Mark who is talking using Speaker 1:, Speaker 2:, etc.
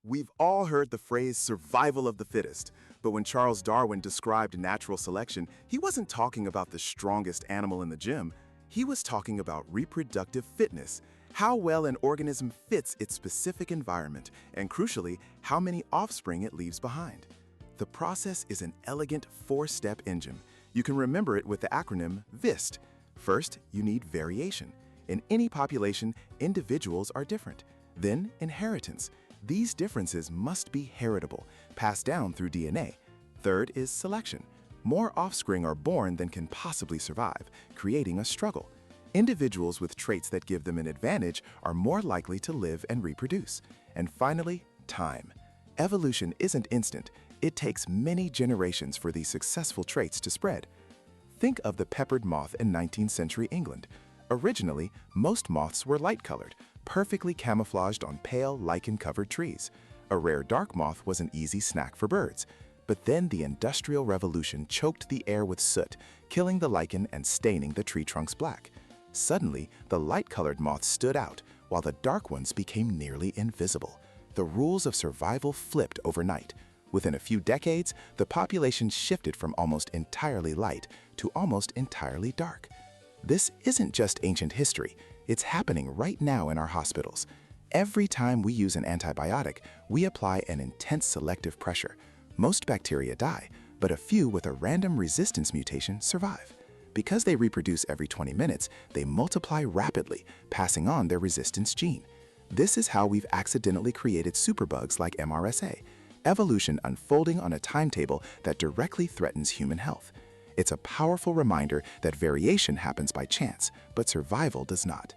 Speaker 1: We've all heard the phrase survival of the fittest, but when Charles Darwin described natural selection, he wasn't talking about the strongest animal in the gym. He was talking about reproductive fitness, how well an organism fits its specific environment, and crucially, how many offspring it leaves behind. The process is an elegant four-step engine. You can remember it with the acronym VIST. First, you need variation. In any population, individuals are different. Then, inheritance. These differences must be heritable, passed down through DNA. Third is selection. More offspring are born than can possibly survive, creating a struggle. Individuals with traits that give them an advantage are more likely to live and reproduce. And finally, time. Evolution isn't instant. It takes many generations for these successful traits to spread. Think of the peppered moth in 19th century England. Originally, most moths were light-colored, perfectly camouflaged on pale, lichen-covered trees. A rare dark moth was an easy snack for birds. But then the Industrial Revolution choked the air with soot, killing the lichen and staining the tree trunks black. Suddenly, the light-colored moths stood out, while the dark ones became nearly invisible. The rules of survival flipped overnight. Within a few decades, the population shifted from almost entirely light to almost entirely dark. This isn't just ancient history, it's happening right now in our hospitals. Every time we use an antibiotic, we apply an intense selective pressure. Most bacteria die, but a few with a random resistance mutation survive. Because they reproduce every 20 minutes, they multiply rapidly, passing on their resistance gene. This is how we've accidentally created superbugs like MRSA, evolution unfolding on a timetable that directly threatens human health. It's a powerful reminder that variation happens by chance, but survival does not.